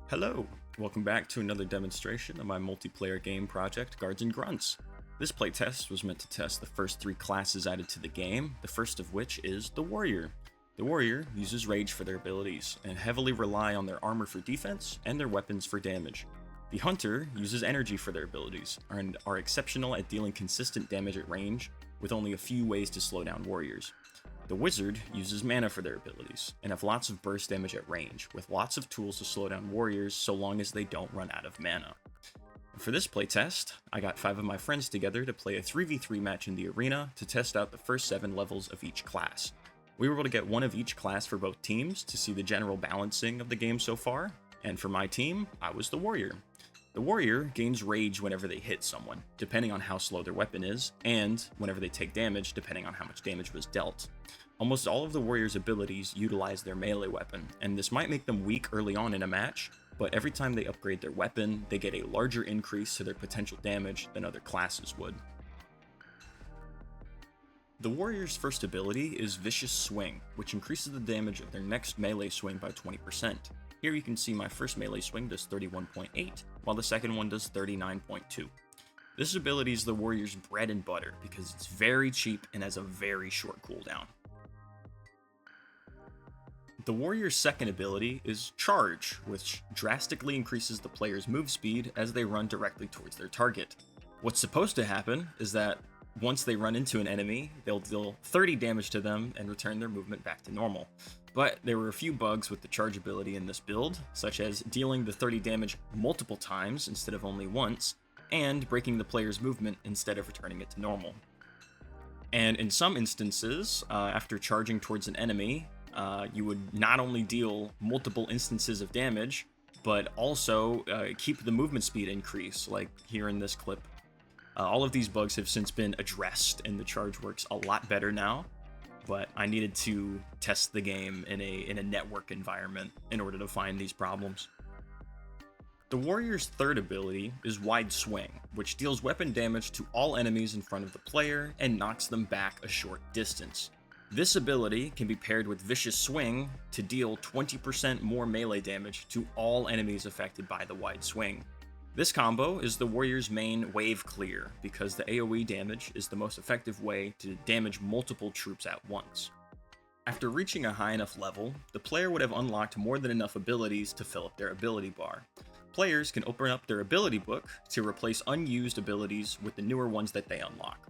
Hello, welcome back to another demonstration of my multiplayer game project, Guards and Grunts. This playtest was meant to test the first three classes added to the game, the first of which is the Warrior. The Warrior uses Rage for their abilities, and heavily rely on their armor for defense and their weapons for damage. The Hunter uses Energy for their abilities, and are exceptional at dealing consistent damage at range, with only a few ways to slow down warriors. The Wizard uses mana for their abilities, and have lots of burst damage at range, with lots of tools to slow down warriors so long as they don't run out of mana. For this playtest, I got 5 of my friends together to play a 3v3 match in the arena to test out the first 7 levels of each class. We were able to get one of each class for both teams to see the general balancing of the game so far, and for my team, I was the Warrior. The Warrior gains Rage whenever they hit someone, depending on how slow their weapon is, and whenever they take damage, depending on how much damage was dealt. Almost all of the Warrior's abilities utilize their melee weapon, and this might make them weak early on in a match, but every time they upgrade their weapon, they get a larger increase to their potential damage than other classes would. The Warrior's first ability is Vicious Swing, which increases the damage of their next melee swing by 20%. Here you can see my first melee swing does 31.8, while the second one does 39.2. This ability is the Warrior's bread and butter because it's very cheap and has a very short cooldown. The Warrior's second ability is Charge, which drastically increases the player's move speed as they run directly towards their target. What's supposed to happen is that once they run into an enemy, they'll deal 30 damage to them and return their movement back to normal. But there were a few bugs with the charge ability in this build, such as dealing the 30 damage multiple times instead of only once, and breaking the player's movement instead of returning it to normal. And in some instances, after charging towards an enemy, you would not only deal multiple instances of damage, but also keep the movement speed increase, like here in this clip. All of these bugs have since been addressed, and the charge works a lot better now, but I needed to test the game in a network environment in order to find these problems. The Warrior's third ability is Wide Swing, which deals weapon damage to all enemies in front of the player and knocks them back a short distance. This ability can be paired with Vicious Swing to deal 20% more melee damage to all enemies affected by the Wide Swing. This combo is the Warrior's main wave clear, because the AoE damage is the most effective way to damage multiple troops at once. After reaching a high enough level, the player would have unlocked more than enough abilities to fill up their ability bar. Players can open up their ability book to replace unused abilities with the newer ones that they unlock.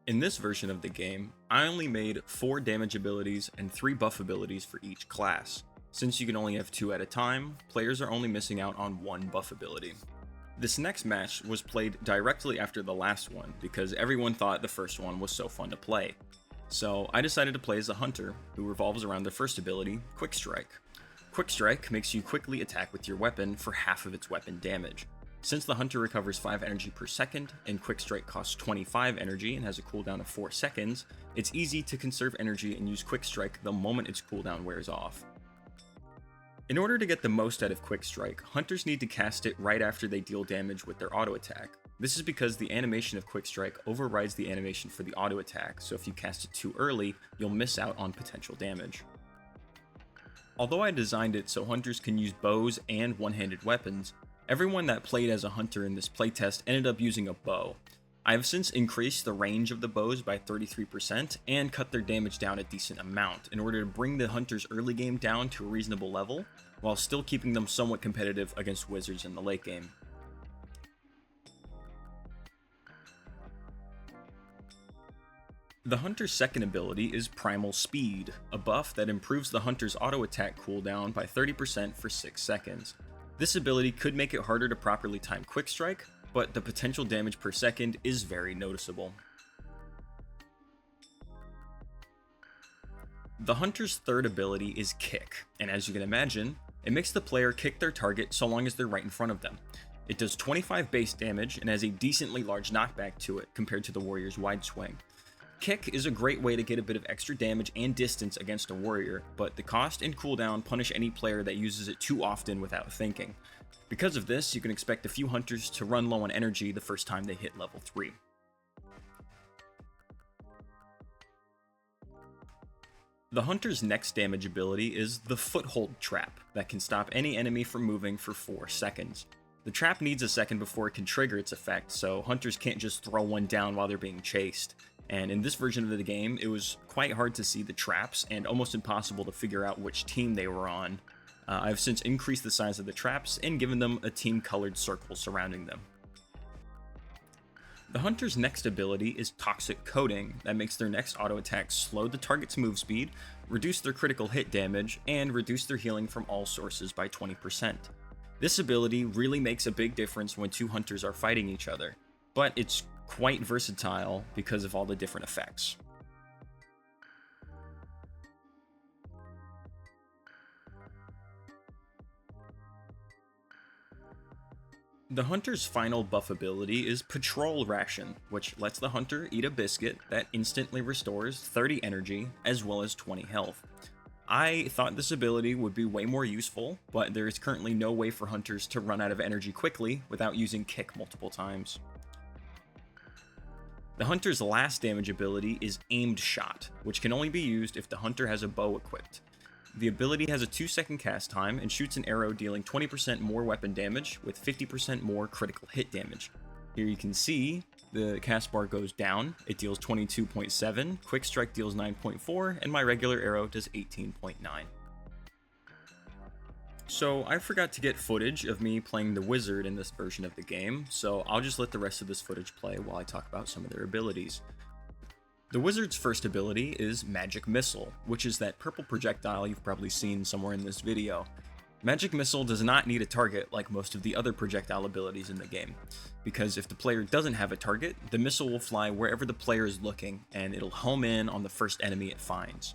In this version of the game, I only made 4 damage abilities and 3 buff abilities for each class. Since you can only have 2 at a time, players are only missing out on 1 buff ability. This next match was played directly after the last one because everyone thought the first one was so fun to play. So I decided to play as a Hunter who revolves around their first ability, Quick Strike. Quick Strike makes you quickly attack with your weapon for half of its weapon damage. Since the Hunter recovers 5 energy per second, and Quick Strike costs 25 energy and has a cooldown of 4 seconds, it's easy to conserve energy and use Quick Strike the moment its cooldown wears off. In order to get the most out of Quick Strike, Hunters need to cast it right after they deal damage with their auto attack. This is because the animation of Quick Strike overrides the animation for the auto attack, so if you cast it too early, you'll miss out on potential damage. Although I designed it so Hunters can use bows and one-handed weapons, everyone that played as a Hunter in this playtest ended up using a bow. I have since increased the range of the bows by 33% and cut their damage down a decent amount in order to bring the Hunter's early game down to a reasonable level, while still keeping them somewhat competitive against Wizards in the late game. The Hunter's second ability is Primal Speed, a buff that improves the Hunter's auto attack cooldown by 30% for 6 seconds. This ability could make it harder to properly time Quick Strike, but the potential damage per second is very noticeable. The Hunter's third ability is Kick, and as you can imagine, it makes the player kick their target so long as they're right in front of them. It does 25 base damage and has a decently large knockback to it compared to the Warrior's Wide Swing. Kick is a great way to get a bit of extra damage and distance against a warrior, but the cost and cooldown punish any player that uses it too often without thinking. Because of this, you can expect a few Hunters to run low on energy the first time they hit level 3. The Hunter's next damage ability is the Foothold Trap that can stop any enemy from moving for 4 seconds. The trap needs a second before it can trigger its effect, so hunters can't just throw one down while they're being chased. And in this version of the game, it was quite hard to see the traps and almost impossible to figure out which team they were on. I've since increased the size of the traps and given them a team-colored circle surrounding them. The Hunter's next ability is Toxic Coating, that makes their next auto attack slow the target's move speed, reduce their critical hit damage, and reduce their healing from all sources by 20%. This ability really makes a big difference when two hunters are fighting each other, but it's quite versatile because of all the different effects. The hunter's final buff ability is Patrol Ration, which lets the hunter eat a biscuit that instantly restores 30 energy as well as 20 health. I thought this ability would be way more useful, but there is currently no way for hunters to run out of energy quickly without using kick multiple times. The hunter's last damage ability is Aimed Shot, which can only be used if the hunter has a bow equipped. The ability has a 2-second cast time and shoots an arrow dealing 20% more weapon damage with 50% more critical hit damage. Here you can see the cast bar goes down, it deals 22.7, Quick Strike deals 9.4, and my regular arrow does 18.9. So I forgot to get footage of me playing the wizard in this version of the game, so I'll just let the rest of this footage play while I talk about some of their abilities. The wizard's first ability is Magic Missile, which is that purple projectile you've probably seen somewhere in this video. Magic Missile does not need a target like most of the other projectile abilities in the game, because if the player doesn't have a target, the missile will fly wherever the player is looking, and it'll home in on the first enemy it finds.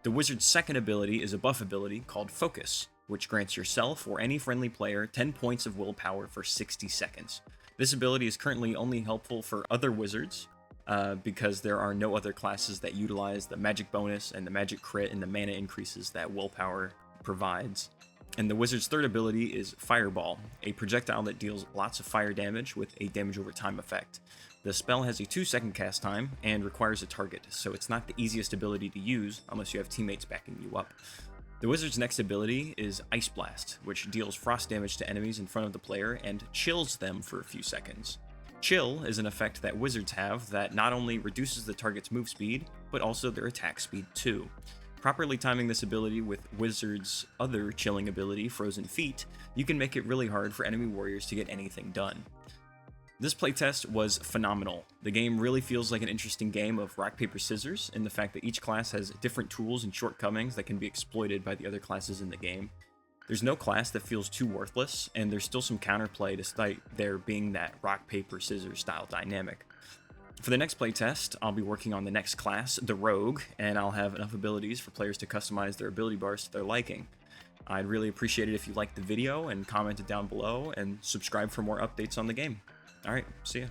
The wizard's second ability is a buff ability called Focus, which grants yourself or any friendly player 10 points of willpower for 60 seconds. This ability is currently only helpful for other wizards, because there are no other classes that utilize the magic bonus and the magic crit and the mana increases that willpower provides. And the wizard's third ability is Fireball, a projectile that deals lots of fire damage with a damage over time effect. The spell has a 2-second cast time and requires a target, so it's not the easiest ability to use unless you have teammates backing you up. The wizard's next ability is Ice Blast, which deals frost damage to enemies in front of the player and chills them for a few seconds. Chill is an effect that wizards have that not only reduces the target's move speed, but also their attack speed too. Properly timing this ability with wizards' other chilling ability, Frozen Feet, you can make it really hard for enemy warriors to get anything done. This playtest was phenomenal. The game really feels like an interesting game of rock, paper, scissors, in the fact that each class has different tools and shortcomings that can be exploited by the other classes in the game. There's no class that feels too worthless, and there's still some counterplay despite there being that rock, paper, scissors style dynamic. For the next playtest, I'll be working on the next class, the Rogue, and I'll have enough abilities for players to customize their ability bars to their liking. I'd really appreciate it if you liked the video and commented down below, and subscribe for more updates on the game. Alright, see ya.